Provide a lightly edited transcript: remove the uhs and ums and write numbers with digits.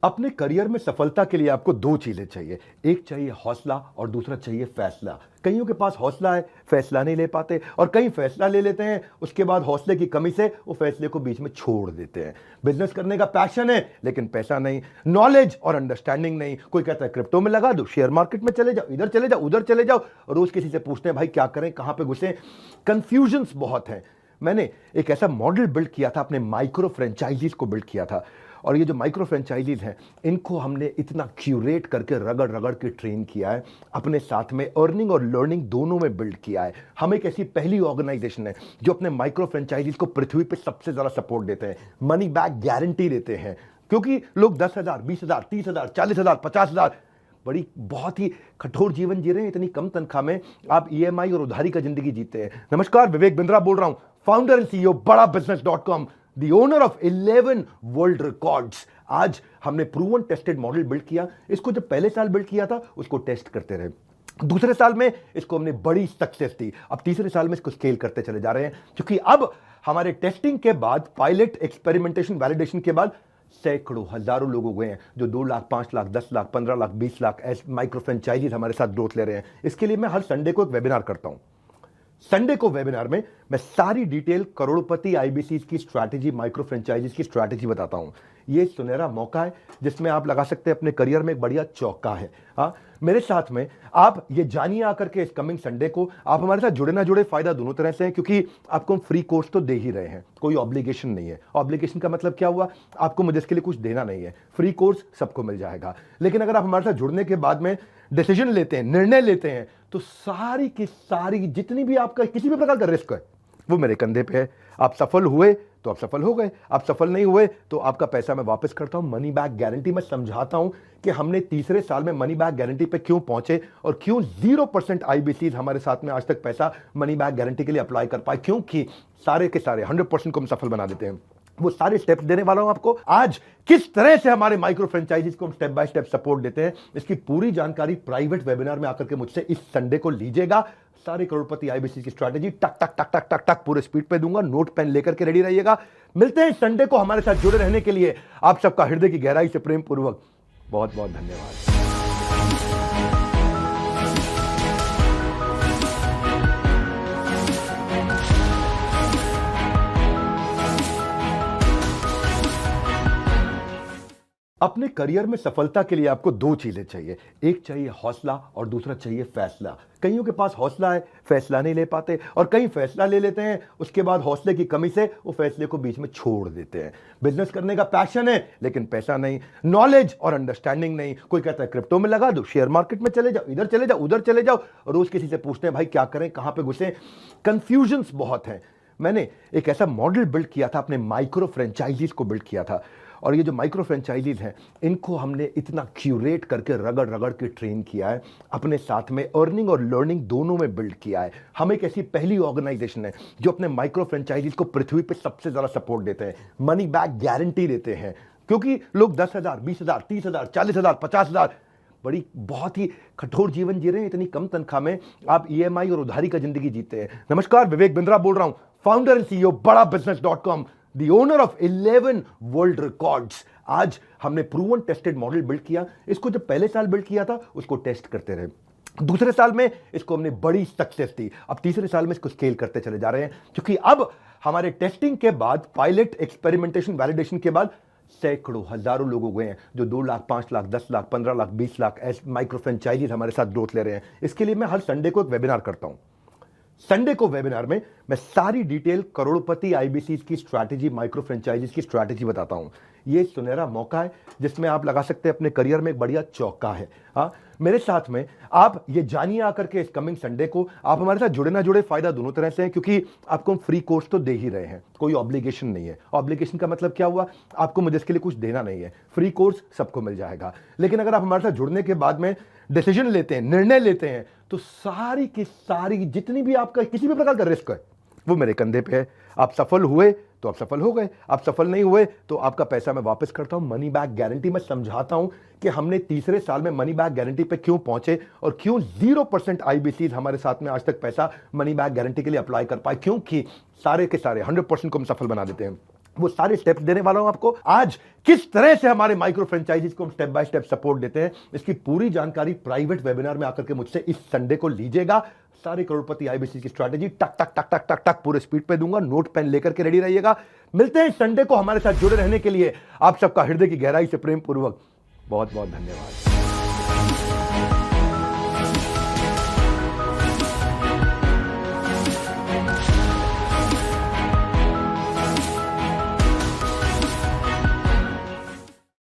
अपने करियर में सफलता के लिए आपको दो चीजें चाहिए। एक चाहिए हौसला और दूसरा चाहिए फैसला। कईयों के पास हौसला है, फैसला नहीं ले पाते, और कई फैसला ले लेते हैं, उसके बाद हौसले की कमी से वो फैसले को बीच में छोड़ देते हैं। बिजनेस करने का पैशन है लेकिन पैसा नहीं, नॉलेज और अंडरस्टैंडिंग नहीं। कोई कहता है क्रिप्टो में लगा दो, शेयर मार्केट में चले जाओ, इधर चले जाओ, उधर चले जाओ। रोज किसी से पूछते हैं भाई क्या करें, कहां पे घुसे। कंफ्यूजन्स बहुत हैं। मैंने एक ऐसा मॉडल बिल्ड किया था, अपने माइक्रो फ्रेंचाइजीज को बिल्ड किया था, और ये जो माइक्रो फ्रेंचाइजीज हैं इनको हमने इतना क्यूरेट करके रगड़ रगड़ के ट्रेन किया है, अपने साथ में अर्निंग और लर्निंग दोनों में बिल्ड किया है। हम एक ऐसी पहली ऑर्गेनाइजेशन है जो अपने माइक्रो फ्रेंचाइजीज को पृथ्वी पे सबसे ज्यादा सपोर्ट देते हैं, मनी बैक गारंटी देते हैं। क्योंकि लोग 10,000, 20,000, 30,000, 40,000, 50,000 बड़ी बहुत ही कठोर जीवन जी रहे हैं। इतनी कम तनख्वाह में आप ईएमआई और उधारी का जिंदगी जीते हैं। नमस्कार, विवेक बिंद्रा बोल रहा हूं, फाउंडर एंड सीईओ बड़ा business dot com, the owner of 11 world records. आज हमने प्रूवन टेस्टेड मॉडल बिल्ड किया। इसको जब पहले साल बिल्ड किया था उसको टेस्ट करते रहे, दूसरे साल में इसको हमने बड़ी सक्सेस दी, अब तीसरे साल में इसको स्केल करते चले जा रहे हैं। क्योंकि अब हमारे टेस्टिंग के बाद, पायलट एक्सपेरिमेंटेशन वैलिडेशन के बाद सैकड़ों हजारों लोग हो गए हैं जो 2 लाख, 5 लाख, 10 लाख, 15 लाख, 20 लाख ऐसे माइक्रो फ्रेंचाइजीज हमारे साथ ग्रोथ ले रहे हैं। इसके लिए मैं हर संडे को एक वेबिनार करता हूं। संडे को वेबिनार में मैं सारी डिटेल करोड़पति आईबीसी की स्ट्रैटेजी, माइक्रो फ्रेंचाइजीज की स्ट्रैटेजी बताता हूं। ये सुनहरा मौका है जिसमें आप लगा सकते हैं अपने करियर में एक बढ़िया चौका है। हाँ, मेरे साथ में आप ये जानिए आकर के इस कमिंग संडे को। आप हमारे साथ जुड़े ना जुड़े, फायदा दोनों तरह से है, क्योंकि आपको हम फ्री कोर्स तो दे ही रहे हैं, कोई ऑब्लिगेशन नहीं है। ऑब्लिगेशन का मतलब क्या हुआ, आपको मुझे इसके लिए कुछ देना नहीं है, फ्री कोर्स सबको मिल जाएगा। लेकिन अगर आप हमारे साथ जुड़ने के बाद में डिसीजन लेते हैं, निर्णय लेते हैं, तो सारी की सारी जितनी भी आपका किसी भी प्रकार का रिस्क है वो मेरे कंधे पे है। आप सफल हुए तो आप सफल हो गए, आप सफल नहीं हुए तो आपका पैसा मैं वापस करता हूं, मनी बैक गारंटी। मैं समझाता हूं कि हमने तीसरे साल में मनी बैक गारंटी पे क्यों पहुंचे और क्यों 0% आईबीसी हमारे साथ में आज तक पैसा मनी बैक गारंटी के लिए अप्लाई कर पाए, क्योंकि सारे के सारे 100% को हम सफल बना देते हैं। वो सारे स्टेप्स देने वाला हूं आपको आज। किस तरह से हमारे माइक्रो फ्रेंचाइजीज को हम स्टेप बाय स्टेप सपोर्ट देते हैं, इसकी पूरी जानकारी प्राइवेट वेबिनार में आकर के मुझसे इस संडे को लीजिएगा। सारे करोड़पति आईबीसी की स्ट्रैटेजी टक टक टक टक टक टक पूरे स्पीड पे दूंगा, नोट पेन लेकर के रेडी रहिएगा। मिलते हैं संडे को। हमारे साथ जुड़े रहने के लिए आप सबका हृदय की गहराई से प्रेम पूर्वक बहुत बहुत धन्यवाद। अपने करियर में सफलता के लिए आपको दो चीजें चाहिए। एक चाहिए हौसला और दूसरा चाहिए फैसला। कईयों के पास हौसला है, फैसला नहीं ले पाते, और कई फैसला ले लेते हैं, उसके बाद हौसले की कमी से वो फैसले को बीच में छोड़ देते हैं। बिजनेस करने का पैशन है लेकिन पैसा नहीं, नॉलेज और अंडरस्टैंडिंग नहीं। कोई कहता है क्रिप्टो में लगा दो, शेयर मार्केट में चले जाओ, इधर चले जाओ, उधर चले जाओ। रोज किसी से पूछते हैं भाई क्या करें, कहां पे घुसे। कंफ्यूजन्स बहुत हैं। मैंने एक ऐसा मॉडल बिल्ड किया था, अपने माइक्रो फ्रेंचाइजीज को बिल्ड किया था, और ये जो माइक्रो फ्रेंचाइजीज हैं इनको हमने इतना क्यूरेट करके रगड़ रगड़ के ट्रेन किया है, अपने साथ में अर्निंग और लर्निंग दोनों में बिल्ड किया है। हम एक ऐसी पहली ऑर्गेनाइजेशन है जो अपने माइक्रो फ्रेंचाइजीज को पृथ्वी पे सबसे ज्यादा सपोर्ट देते हैं, मनी बैक गारंटी देते हैं। क्योंकि लोग 10,000, 20,000, 30,000, 40,000, 50,000 बड़ी बहुत ही कठोर जीवन जी रहे हैं। इतनी कम तनख्वाह में आप ईएमआई और उधारी का जिंदगी जीते हैं। नमस्कार, विवेक बिंद्रा बोल रहा हूं, फाउंडर एंड सीईओ बड़ा business dot com, the owner of 11 world records. आज हमने प्रूवन टेस्टेड मॉडल बिल्ड किया। इसको जब पहले साल बिल्ड किया था उसको टेस्ट करते रहे, दूसरे साल में इसको हमने बड़ी सक्सेस दी, अब तीसरे साल में इसको स्केल करते चले जा रहे हैं। क्योंकि अब हमारे टेस्टिंग के बाद, पायलट एक्सपेरिमेंटेशन वैलिडेशन के बाद सैकड़ों हजारों लोग हो गए हैं जो 2 लाख, 5 लाख, 10 लाख, 15 लाख, 20 लाख ऐसे माइक्रो फ्रेंचाइजीज हमारे साथ ग्रोथ ले रहे हैं। इसके लिए मैं हर संडे को एक वेबिनार करता हूं। संडे को वेबिनार में मैं सारी डिटेल करोड़पति आईबीसी की स्ट्रैटेजी, माइक्रो फ्रेंचाइजीज की स्ट्रैटेजी बताता हूं। ये सुनहरा मौका है जिसमें आप लगा सकते हैं अपने करियर में एक बढ़िया चौका है। हाँ, मेरे साथ में आप ये जानिए आकर के इस कमिंग संडे को। आप हमारे साथ जुड़े ना जुड़े, फायदा दोनों तरह से है, क्योंकि आपको हम फ्री कोर्स तो दे ही रहे हैं, कोई ऑब्लिगेशन नहीं है। ऑब्लिगेशन का मतलब क्या हुआ, आपको मुझे इसके लिए कुछ देना नहीं है, फ्री कोर्स सबको मिल जाएगा। लेकिन अगर आप हमारे साथ जुड़ने के बाद में डिसीजन लेते हैं, निर्णय लेते हैं, तो सारी की सारी जितनी भी आपका किसी भी प्रकार का रिस्क है वो मेरे कंधे पे है। आप सफल हुए तो आप सफल हो गए, आप सफल नहीं हुए तो आपका पैसा मैं वापस करता हूं, मनी बैक गारंटी। मैं समझाता हूं कि हमने तीसरे साल में मनी बैक गारंटी पे क्यों पहुंचे और क्यों 0% आईबीसी हमारे साथ में आज तक पैसा मनी बैक गारंटी के लिए अप्लाई कर पाए, क्योंकि सारे के सारे 100% को हम सफल बना देते हैं। वो सारे स्टेप्स देने वाला हूं आपको। आज किस तरह से हमारे माइक्रो फ्रेंचाइजीज को हम स्टेप बाय स्टेप सपोर्ट देते हैं, इसकी पूरी जानकारी प्राइवेट वेबिनार में आकर के मुझसे इस संडे को लीजिएगा। सारे करोड़पति आईबीसी की स्ट्रैटेजी टक टक टक टक टक टक पूरे स्पीड पे दूंगा, नोट पेन लेकर के रेडी रहिएगा। मिलते हैं संडे को। हमारे साथ जुड़े रहने के लिए आप सबका हृदय की गहराई से प्रेम पूर्वक बहुत बहुत धन्यवाद।